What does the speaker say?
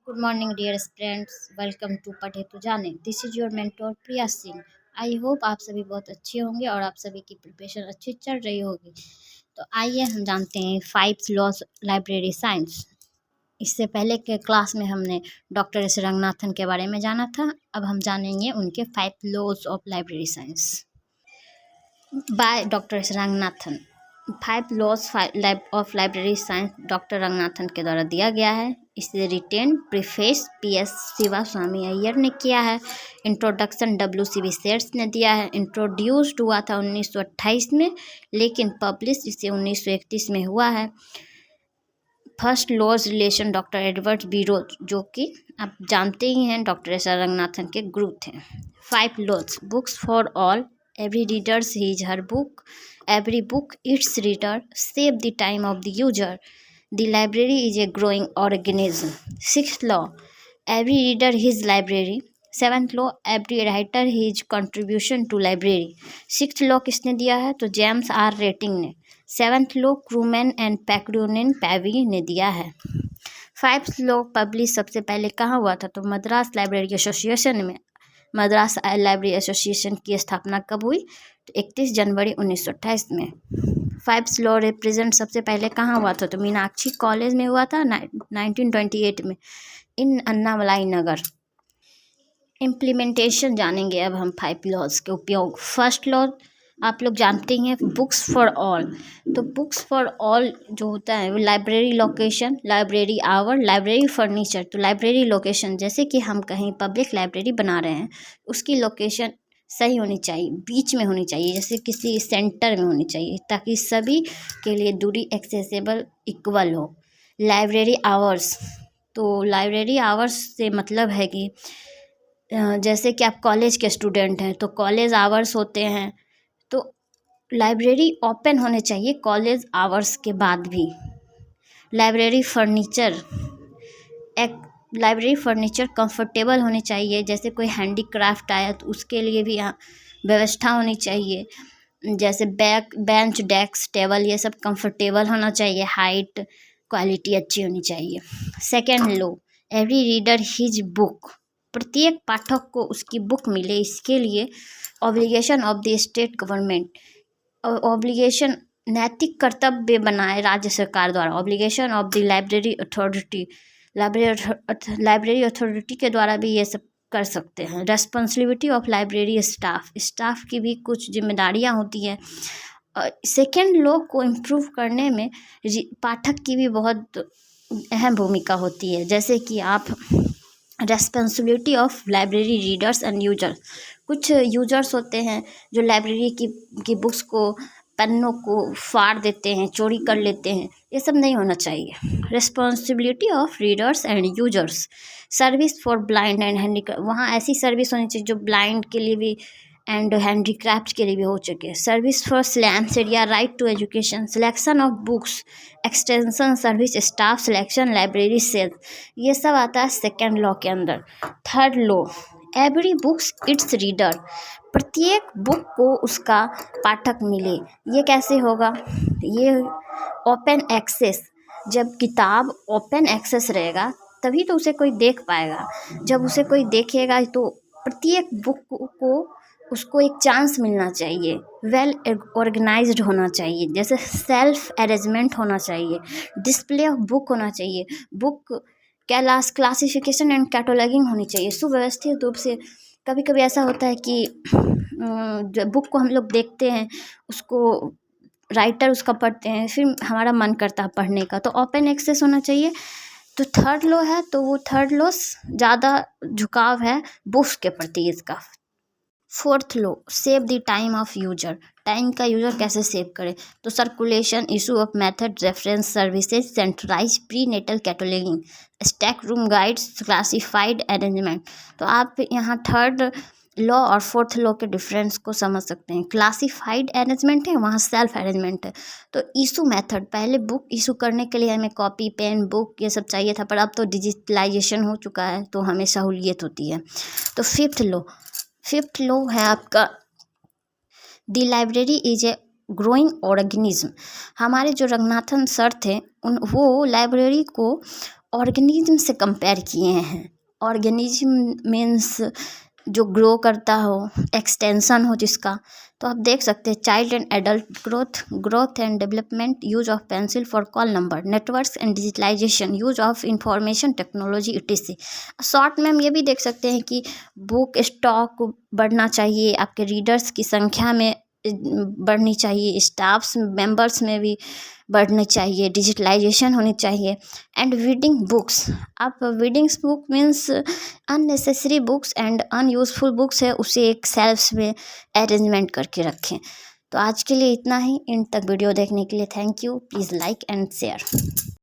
Good morning, dear friends. Welcome to पढ़े तो जाने. This is your mentor Priya Singh. I hope आप सभी बहुत अच्छे होंगे और आप सभी की प्रिपरेशन अच्छी चल रही होगी. तो आइए हम जानते हैं 5 लॉज लाइब्रेरी साइंस. इससे पहले के क्लास में हमने डॉक्टर एस रंगनाथन के बारे में जाना था. अब हम जानेंगे उनके 5 laws of library science by doctor S Ranganathan. 5 laws of library science doctor Ranganathan के द्वारा दिया गया है. इसे written preface PS Shiva Swami Iyer ने किया है. इंट्रोडक्शन WCB सेट्स ने दिया है. इंट्रोड्यूस्ड हुआ था 1928 में, लेकिन पब्लिश इसे 1931 में हुआ है. First laws relation doctor Edward B Rose, जो कि आप जानते ही हैं डॉक्टर एस रंगनाथन के गुरु थे. 5 laws. Books for all. Every reader's his her book. Every book its reader. Save the time of the user. The library is a growing organism. 6th law. Every reader his library. 7th law. Every writer his contribution to library. 6th law किसने दिया है? तो James are rating ने. 7th law crewman and पैक्रोनिन पैवी ने दिया है. 5th law publish सबसे पहले कहाँ हुआ था? तो मद्रास लाइब्रेरी एसोसिएशन में. मद्रास लाइब्रेरी एसोसिएशन की स्थापना कब हुई? तो 31 जनवरी 1928 में. 5th लॉ रिप्रेजेंट सबसे पहले कहाँ हुआ था? तो मीनाक्षी कॉलेज में हुआ था 1928 में, इन अन्नामलाई नगर. इम्प्लीमेंटेशन जानेंगे अब हम 5 लॉज के उपयोग. फर्स्ट लॉ आप लोग जानते ही हैं, बुक्स फॉर ऑल. तो बुक्स फॉर ऑल जो होता है वो library location, library hour, library furniture. तो लाइब्रेरी लोकेशन, जैसे कि हम कहीं पब्लिक लाइब्रेरी बना रहे हैं, उसकी लोकेशन सही होनी चाहिए, बीच में होनी चाहिए, जैसे किसी सेंटर में होनी चाहिए, ताकि सभी के लिए दूरी एक्सेसिबल इक्वल हो. Library hours. तो लाइब्रेरी आवर्स से मतलब है कि जैसे कि आप कॉलेज के स्टूडेंट हैं तो कॉलेज आवर्स होते हैं, तो लाइब्रेरी ओपन होने चाहिए कॉलेज आवर्स के बाद भी. Library furniture. एक लाइब्रेरी फर्नीचर कंफर्टेबल होने चाहिए, जैसे कोई हैंडीक्राफ्ट आया तो उसके लिए भी व्यवस्था होनी चाहिए, जैसे बेंच डेस्क टेबल ये सब कंफर्टेबल होना चाहिए, हाइट क्वालिटी अच्छी होनी चाहिए. Second law. Every reader his book. प्रत्येक पाठक को उसकी बुक मिले, इसके लिए obligation of the state government. Obligation नैतिक कर्तव्य बनाए राज्य सरकार द्वारा. Obligation of the library authority. Library authority के द्वारा भी ये सब कर सकते हैं. Responsibility of library staff. Staff की भी कुछ जिम्मेदारियां होती हैं. सेकेंड लॉ को इम्प्रूव करने में पाठक की भी बहुत अहम भूमिका होती है, जैसे कि आप responsibility of library readers and users. कुछ यूजर्स होते हैं जो लाइब्रेरी की बुक्स को, पन्नों को फाड़ देते हैं, चोरी कर लेते हैं. ये सब नहीं होना चाहिए. Responsibility of readers and users. Service for blind and handicraft. वहाँ ऐसी सर्विस होनी चाहिए जो ब्लाइंड के लिए भी एंड हैंडीक्राफ्ट के लिए भी हो चुके. Service for slums area. Right to education. Selection of books. Extension service staff selection library cell. ये सब आता है सेकेंड लॉ के अंदर. Third law. Every books its reader. प्रत्येक बुक को उसका पाठक मिले. ये कैसे होगा? ये ओपन एक्सेस. जब किताब ओपन एक्सेस रहेगा तभी तो उसे कोई देख पाएगा. जब उसे कोई देखेगा तो प्रत्येक बुक को उसको एक चांस मिलना चाहिए. वेल ऑर्गेनाइज्ड होना चाहिए, जैसे सेल्फ अरेंजमेंट होना चाहिए. डिस्प्ले ऑफ बुक होना चाहिए. बुक क्लासिफिकेशन एंड कैटलॉगिंग होनी चाहिए सुव्यवस्थित रूप से. कभी कभी ऐसा होता है कि जो बुक को हम लोग देखते हैं, उसको राइटर उसका पढ़ते हैं, फिर हमारा मन करता है पढ़ने का, तो ओपन एक्सेस होना चाहिए. तो थर्ड लॉ है, तो वो थर्ड लॉ ज़्यादा झुकाव है बुक्स के प्रति इसका. Fourth law. Save the time of user. Time का यूजर कैसे सेव करे? तो circulation, issue of method, reference services, centralise prenatal cataloguing, stack room guides, classified arrangement. तो आप यहाँ थर्ड लॉ और फोर्थ लॉ के डिफरेंस को समझ सकते हैं. क्लासिफाइड अरेंजमेंट है, वहाँ सेल्फ अरेंजमेंट है. तो इशू मेथड, पहले बुक इशू करने के लिए हमें कॉपी पेन बुक ये सब चाहिए था, पर अब तो डिजिटलाइजेशन हो चुका है तो हमें सहूलियत होती है. तो फिफ्थ लॉ है आपका, the library is a growing organism. हमारे जो रंगनाथन सर थे वो लाइब्रेरी को ऑर्गेनिज्म से कंपेयर किए हैं। ऑर्गेनिज्म मीन्स जो ग्रो करता हो, एक्सटेंशन हो जिसका। तो आप देख सकते हैं child and adult growth and development, use of pencil for call number, networks and digitalisation, use of information technology ETC. Short में हम ये भी देख सकते हैं कि बुक स्टॉक बढ़ना चाहिए, आपके रीडर्स की संख्या में बढ़नी चाहिए, स्टाफ्स मेंबर्स में भी बढ़नी चाहिए, डिजिटलाइजेशन होनी चाहिए। एंड रीडिंग बुक्स, आप readings book means unnecessary books and unuseful books है उसे एक सेल्फ्स में अरेंजमेंट करके रखें। तो आज के लिए इतना ही। इन तक वीडियो देखने के लिए thank you. Please like and share.